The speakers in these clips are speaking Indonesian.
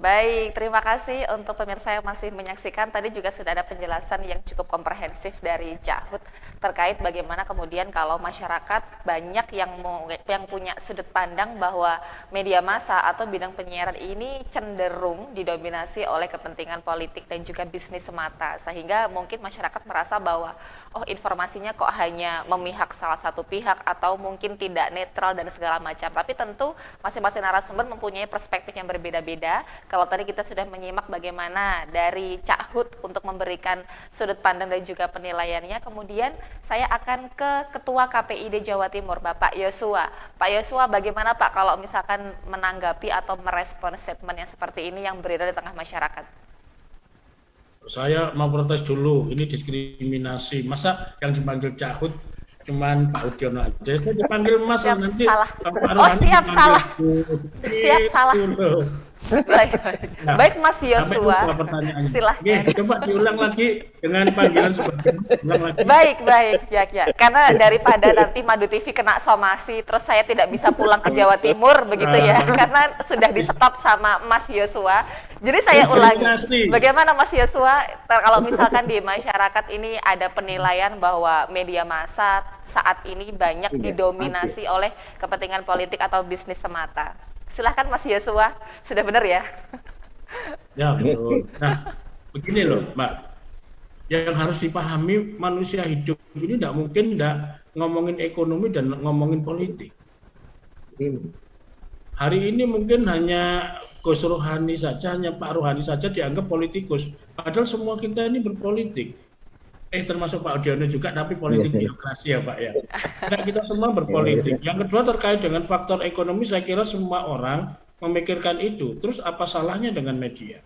Baik, terima kasih untuk pemirsa yang masih menyaksikan. Tadi juga sudah ada penjelasan yang cukup komprehensif dari Cak Hud terkait bagaimana kemudian kalau masyarakat banyak yang punya sudut pandang bahwa media massa atau bidang penyiaran ini cenderung didominasi oleh kepentingan politik dan juga bisnis semata, sehingga mungkin masyarakat merasa bahwa oh, informasinya kok hanya memihak salah satu pihak atau mungkin tidak netral dan segala macam. Tapi tentu masing-masing narasumber mempunyai perspektif yang berbeda-beda. Kalau tadi kita sudah menyimak bagaimana dari Cak Hud untuk memberikan sudut pandang dan juga penilaiannya, kemudian saya akan ke Ketua KPID Jawa Timur, Bapak Yosua. Pak Yosua, bagaimana Pak kalau misalkan menanggapi atau merespon statement yang seperti ini yang beredar di tengah masyarakat? Saya mau protes dulu, ini diskriminasi. Masa yang dipanggil Cak Hud cuman Pak Udiono aja? Saya dipanggil Mas, Siap, nanti salah. Pak Oh, Rohani siap, dipanggil salah. Bu. Siap, salah. Gitu. Baik, baik. Nah, Baik Mas sampai Yosua, lupa pertanyaannya. silahkan. Coba diulang lagi dengan panggilan seperti itu. Ulang lagi. Baik, baik, ya. Karena daripada nanti Madu TV kena somasi, terus saya tidak bisa pulang ke Jawa Timur, begitu ya, karena sudah di stop sama Mas Yosua. Jadi saya ulangi, bagaimana Mas Yosua, kalau misalkan di masyarakat ini ada penilaian bahwa media massa saat ini banyak didominasi oleh kepentingan politik atau bisnis semata. Silahkan Mas Yosua, sudah benar ya? Ya, betul. Nah, begini loh, Mbak. Yang harus dipahami, manusia hidup ini tidak mungkin tidak ngomongin ekonomi dan ngomongin politik. Hari ini mungkin hanya Gus Rohani saja, hanya Pak Rohani saja dianggap politikus. Padahal semua kita ini berpolitik. Termasuk Pak Udiono juga, tapi politik birokrasi ya Pak ya. Nah, kita semua berpolitik. Yang kedua terkait dengan faktor ekonomi, saya kira semua orang memikirkan itu. Terus apa salahnya dengan media?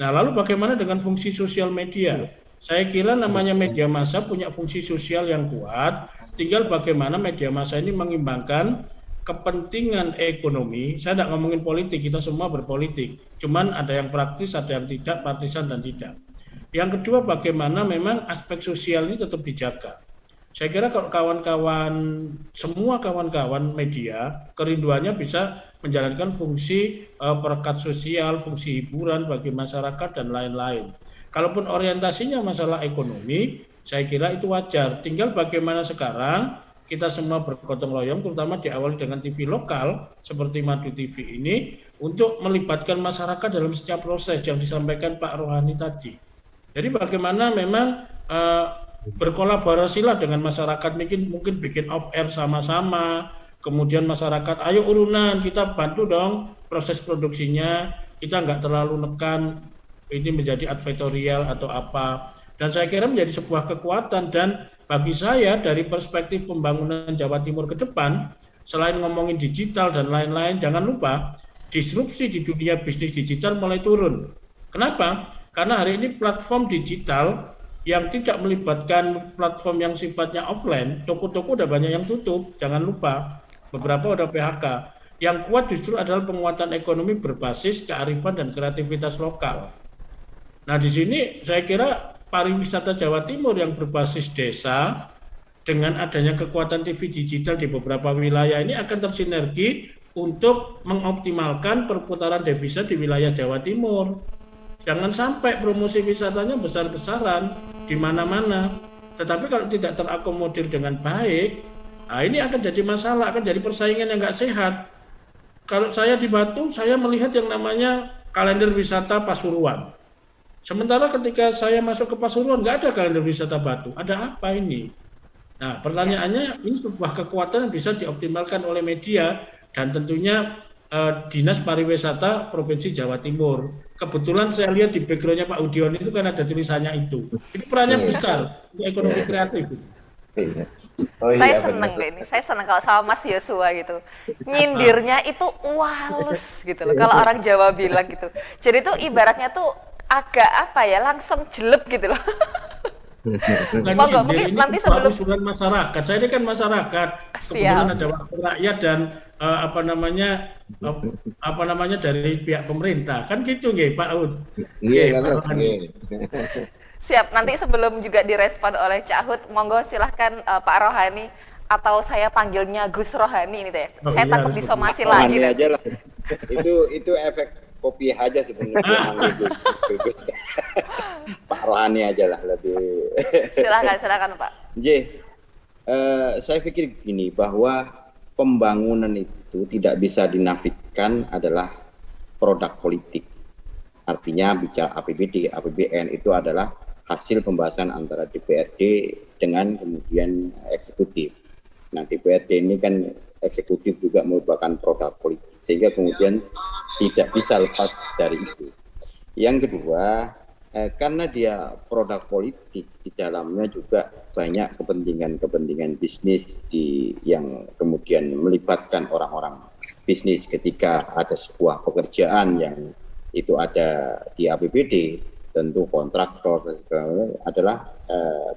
Nah, lalu bagaimana dengan fungsi sosial media? Saya kira namanya media massa punya fungsi sosial yang kuat, tinggal bagaimana media massa ini mengimbangkan kepentingan ekonomi. Saya tidak ngomongin politik, kita semua berpolitik. Cuman ada yang praktis, ada yang tidak, partisan dan tidak. Yang kedua, bagaimana memang aspek sosial ini tetap dijaga. Saya kira kalau semua kawan-kawan media, kerinduannya bisa menjalankan fungsi perekat sosial, fungsi hiburan bagi masyarakat dan lain-lain. Kalaupun orientasinya masalah ekonomi, saya kira itu wajar. Tinggal bagaimana sekarang kita semua bergotong royong, terutama diawali dengan TV lokal seperti Madu TV ini, untuk melibatkan masyarakat dalam setiap proses yang disampaikan Pak Rohani tadi. Jadi bagaimana memang berkolaborasilah dengan masyarakat, mungkin bikin off air sama-sama, kemudian masyarakat ayo urunan, kita bantu dong proses produksinya, kita nggak terlalu nekan ini menjadi advertorial atau apa. Dan saya kira menjadi sebuah kekuatan, dan bagi saya dari perspektif pembangunan Jawa Timur ke depan, selain ngomongin digital dan lain-lain, jangan lupa disrupsi di dunia bisnis digital mulai turun. Kenapa? Karena hari ini platform digital yang tidak melibatkan platform yang sifatnya offline, toko-toko udah banyak yang tutup, jangan lupa, beberapa udah PHK. Yang kuat justru adalah penguatan ekonomi berbasis kearifan dan kreativitas lokal. Nah, di sini saya kira pariwisata Jawa Timur yang berbasis desa, dengan adanya kekuatan TV digital di beberapa wilayah ini akan tersinergi untuk mengoptimalkan perputaran devisa di wilayah Jawa Timur. Jangan sampai promosi wisatanya besar-besaran di mana-mana. Tetapi kalau tidak terakomodir dengan baik, ini akan jadi masalah, akan jadi persaingan yang nggak sehat. Kalau saya di Batu, saya melihat yang namanya kalender wisata Pasuruan. Sementara ketika saya masuk ke Pasuruan, nggak ada kalender wisata Batu. Ada apa ini? Nah, pertanyaannya, ini sebuah kekuatan yang bisa dioptimalkan oleh media dan tentunya Dinas Pariwisata Provinsi Jawa Timur. Kebetulan saya lihat di backgroundnya Pak Udiono itu kan ada tulisannya itu. Ini perannya besar untuk ekonomi kreatif. Saya seneng deh ini, saya seneng kalau sama Mas Yosua gitu. Nyindirnya itu walus gitu loh, kalau orang Jawa bilang gitu. Jadi tuh ibaratnya tuh agak apa ya, langsung jelek gitu loh. Monggo, mungkin nanti sebelum usulan masyarakat, saya ini kan masyarakat, kebetulan ada wakil rakyat dan apa namanya dari pihak pemerintah, kan gitu nggih Pak Ud. Iya, siap. Nanti sebelum juga direspon oleh Cak Hud, monggo silahkan Pak Rohani, atau saya panggilnya Gus Rohani ini deh. Saya takut disomasi lagi. Aja lah. Itu efek kopi aja sebenarnya manggil Pak Rohani aja lah lebih. Silakan Pak. Saya pikir gini, bahwa pembangunan itu tidak bisa dinafikan adalah produk politik. Artinya bicara APBD, APBN itu adalah hasil pembahasan antara DPRD dengan kemudian eksekutif. Nah, DPRD ini kan eksekutif juga merupakan produk politik, sehingga kemudian tidak bisa lepas dari itu. Yang kedua, karena dia produk politik, di dalamnya juga banyak kepentingan bisnis yang kemudian melibatkan orang-orang bisnis. Ketika ada sebuah pekerjaan yang itu ada di APBD, tentu kontraktor adalah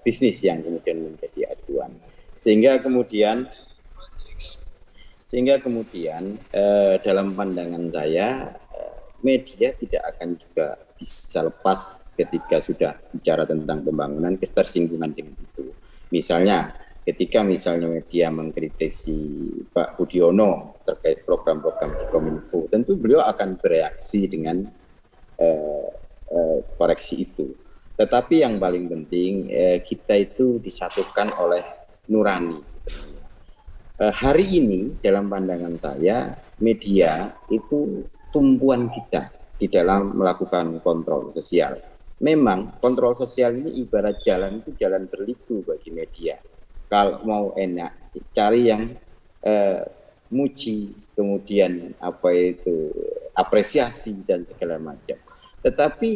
bisnis yang kemudian menjadi acuan. Sehingga kemudian dalam pandangan saya, media tidak akan juga bisa lepas ketika sudah bicara tentang pembangunan ketersinggungan dengan itu. Misalnya ketika media mengkritisi Pak Budiono terkait program-program di Kominfo, tentu beliau akan bereaksi dengan koreksi itu. Tetapi yang paling penting, kita itu disatukan oleh nurani sebenarnya. Hari ini dalam pandangan saya, media itu tumpuan kita di dalam melakukan kontrol sosial. Memang kontrol sosial ini ibarat jalan berliku bagi media. Kalau mau enak, cari yang muji, kemudian apresiasi dan segala macam. Tetapi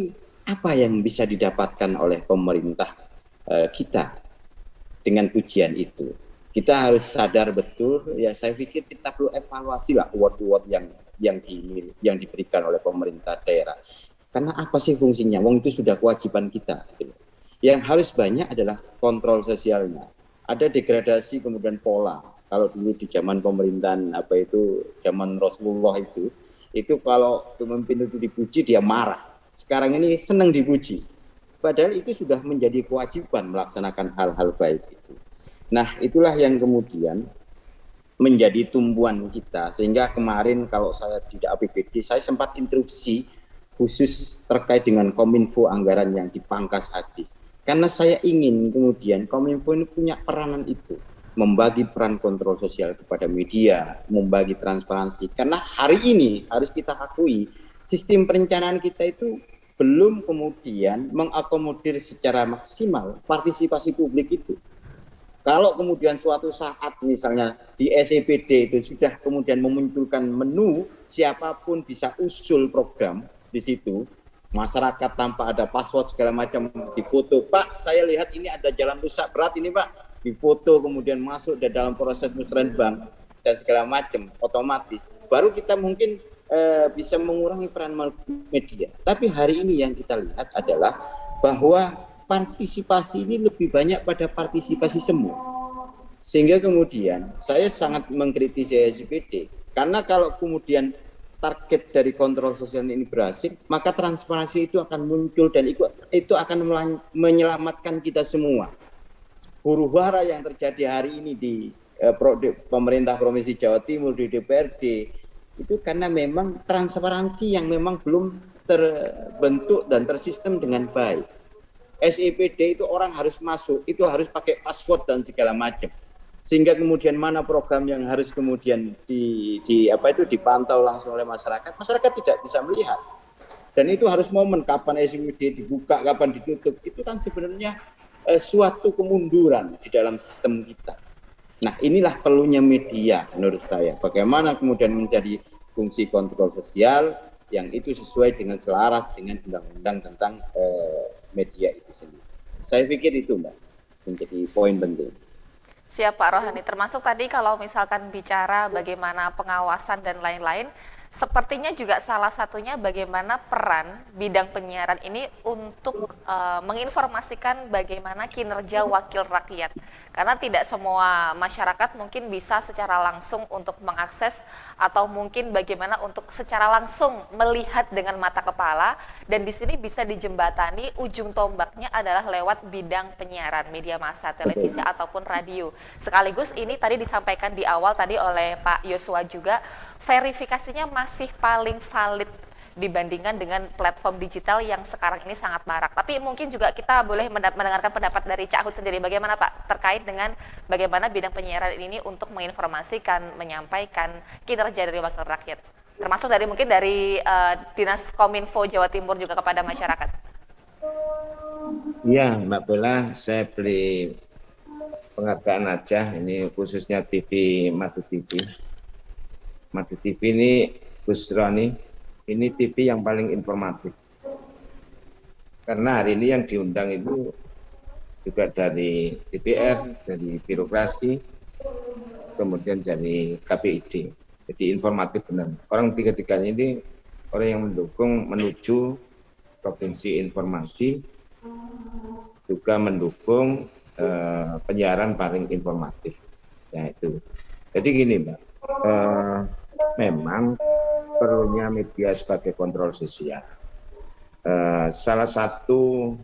apa yang bisa didapatkan oleh pemerintah kita dengan pujian itu? Kita harus sadar betul, ya saya pikir kita perlu evaluasi lah award-award yang diberikan oleh pemerintah daerah. Karena apa sih fungsinya? Wong itu sudah kewajiban kita. Gitu. Yang harus banyak adalah kontrol sosialnya. Ada degradasi kemudian pola. Kalau dulu di zaman pemerintahan zaman Rasulullah itu kalau pemimpin itu dipuji dia marah. Sekarang ini senang dipuji. Padahal itu sudah menjadi kewajiban melaksanakan hal-hal baik itu. Nah, itulah yang kemudian menjadi tumpuan kita. Sehingga kemarin kalau saya tidak APBD, saya sempat interupsi khusus terkait dengan Kominfo anggaran yang dipangkas habis. Karena saya ingin kemudian Kominfo ini punya peranan itu. Membagi peran kontrol sosial kepada media, membagi transparansi. Karena hari ini harus kita akui, sistem perencanaan kita itu belum kemudian mengakomodir secara maksimal partisipasi publik itu. Kalau kemudian suatu saat misalnya di SEPD itu sudah kemudian memunculkan menu, siapapun bisa usul program di situ, masyarakat tanpa ada password segala macam difoto, Pak saya lihat ini ada jalan rusak berat ini Pak, difoto kemudian masuk di dalam proses musrenbang dan segala macam, otomatis baru kita mungkin bisa mengurangi peran media. Tapi hari ini yang kita lihat adalah bahwa partisipasi ini lebih banyak pada partisipasi semu. Sehingga kemudian saya sangat mengkritisi SPD. Karena kalau kemudian target dari kontrol sosial ini berhasil, maka transparansi itu akan muncul dan itu akan menyelamatkan kita semua. Huru-hara yang terjadi hari ini di pemerintah Provinsi Jawa Timur, di DPRD, itu karena memang transparansi yang memang belum terbentuk dan tersistem dengan baik. SEPD itu orang harus masuk, itu harus pakai password dan segala macam. Sehingga kemudian mana program yang harus kemudian dipantau langsung oleh masyarakat tidak bisa melihat. Dan itu harus momen kapan SEPD dibuka, kapan ditutup. Itu kan sebenarnya suatu kemunduran di dalam sistem kita. Nah, inilah perlunya media menurut saya. Bagaimana kemudian menjadi fungsi kontrol sosial yang itu sesuai dengan selaras dengan undang-undang tentang media itu sendiri. Saya pikir itu Mbak, menjadi poin penting. Siap Pak Rohani, termasuk tadi kalau misalkan bicara bagaimana pengawasan dan lain-lain, sepertinya juga salah satunya bagaimana peran bidang penyiaran ini untuk menginformasikan bagaimana kinerja wakil rakyat. Karena tidak semua masyarakat mungkin bisa secara langsung untuk mengakses atau mungkin bagaimana untuk secara langsung melihat dengan mata kepala, dan di sini bisa dijembatani ujung tombaknya adalah lewat bidang penyiaran, media massa, televisi ataupun radio. Sekaligus ini tadi disampaikan di awal tadi oleh Pak Yosua juga, verifikasinya masih paling valid dibandingkan dengan platform digital yang sekarang ini sangat marak. Tapi mungkin juga kita boleh mendengarkan pendapat dari Cak Hud sendiri. Bagaimana Pak terkait dengan bagaimana bidang penyiaran ini untuk menginformasikan, menyampaikan kinerja dari wakil rakyat, termasuk dari mungkin dari Dinas Kominfo Jawa Timur juga kepada masyarakat. Iya, Mbak Bella, saya beli penghargaan aja, ini khususnya TV Madu TV. Madu TV ini, Gus Roni, ini TV yang paling informatif. Karena hari ini yang diundang itu juga dari DPR, dari birokrasi, kemudian dari KPID. Jadi informatif benar. Orang tiga-tiganya ini orang yang mendukung menuju provinsi informasi, juga mendukung penyiaran paling informatif. Ya itu. Jadi gini Mbak, memang perlunya media sebagai kontrol sosial. Salah satu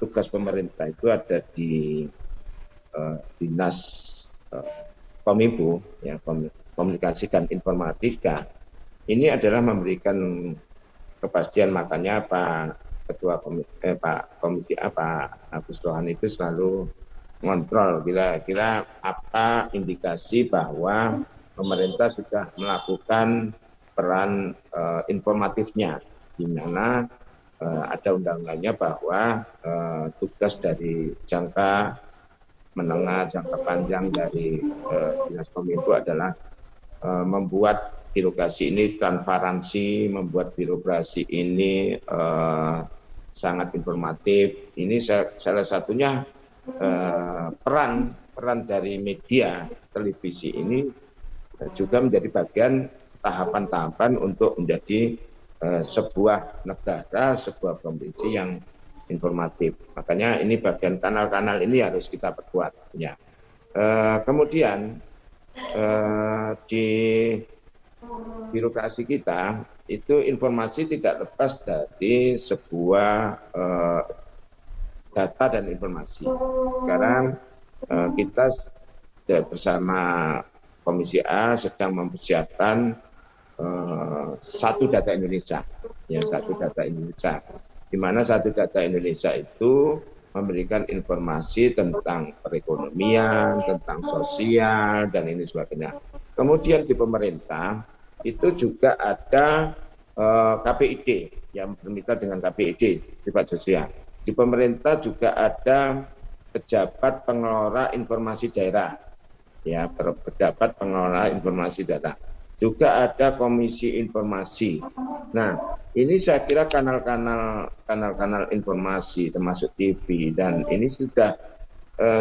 tugas pemerintah itu ada di Dinas Kominfo, ya, Komunikasi dan Informatika. Ini adalah memberikan kepastian, makanya Pak Komisi Agus Rohan itu selalu mengontrol kira-kira apa indikasi bahwa pemerintah sudah melakukan peran informatifnya, di mana ada undang-undangnya bahwa tugas dari jangka menengah, jangka panjang dari Dinas Kominfo adalah membuat birokrasi ini transparansi, membuat birokrasi ini sangat informatif. Ini salah satunya peran dari media televisi ini juga menjadi bagian tahapan-tahapan untuk menjadi sebuah negara, sebuah provinsi yang informatif. Makanya ini bagian kanal-kanal ini harus kita perkuat. Ya. Kemudian di birokrasi kita itu informasi tidak lepas dari sebuah data dan informasi. Sekarang kita bersama Komisi A sedang mempersiapkan satu data Indonesia, ya, satu data Indonesia, di mana satu data Indonesia itu memberikan informasi tentang perekonomian, tentang sosial, dan ini sebagainya. Kemudian di pemerintah itu juga ada KPID yang bermitra dengan KPID sifat sosial. Di pemerintah juga ada pejabat pengelola informasi daerah, ya, pejabat pengelola informasi daerah. Juga ada komisi informasi. Nah, ini saya kira kanal-kanal informasi termasuk TV, dan ini sudah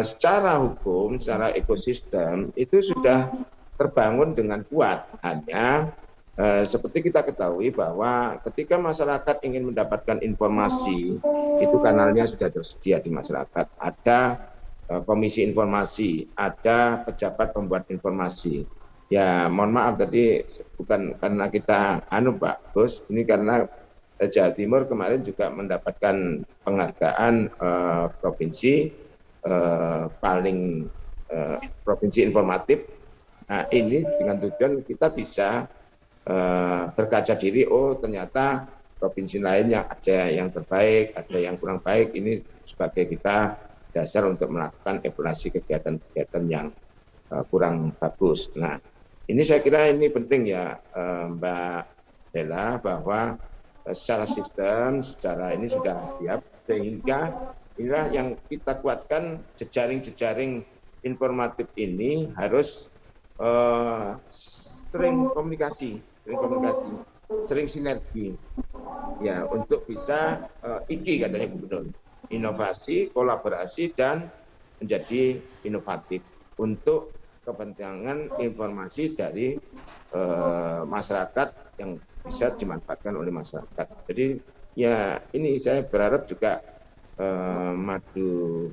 secara hukum, secara ekosistem itu sudah terbangun dengan kuat. Hanya seperti kita ketahui bahwa ketika masyarakat ingin mendapatkan informasi, itu kanalnya sudah tersedia di masyarakat. Ada komisi informasi, ada pejabat pembuat informasi. Ya, mohon maaf tadi bukan karena kita Pak Gus, ini karena Jawa Timur kemarin juga mendapatkan penghargaan provinsi paling provinsi informatif. Nah, ini dengan tujuan kita bisa berkaca diri, oh ternyata provinsi lain yang ada yang terbaik, ada yang kurang baik, ini sebagai kita dasar untuk melakukan evaluasi kegiatan-kegiatan yang kurang bagus. Nah, ini saya kira ini penting ya Mbak Bella, bahwa secara sistem, secara ini sudah siap, sehingga inilah yang kita kuatkan, jejaring-jejaring informatif ini harus sering komunikasi, sering sinergi, ya, untuk bisa IKI katanya Gubernur, inovasi, kolaborasi, dan menjadi inovatif untuk kepentingan informasi dari masyarakat yang bisa dimanfaatkan oleh masyarakat. Jadi ya ini saya berharap juga Madu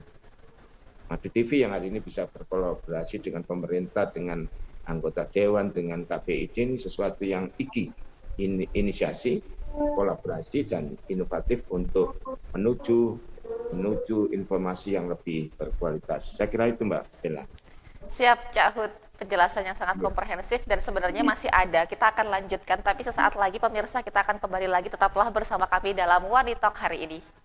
TV yang hari ini bisa berkolaborasi dengan pemerintah, dengan anggota dewan, dengan KPID, ini sesuatu yang IKI, inisiasi, kolaborasi, dan inovatif untuk menuju informasi yang lebih berkualitas. Saya kira itu Mbak Bella. Siap, Cak Hud. penjelasan yang sangat komprehensif dan sebenarnya masih ada. Kita akan lanjutkan, tapi sesaat lagi pemirsa kita akan kembali lagi. Tetaplah bersama kami dalam Wanita Talk hari ini.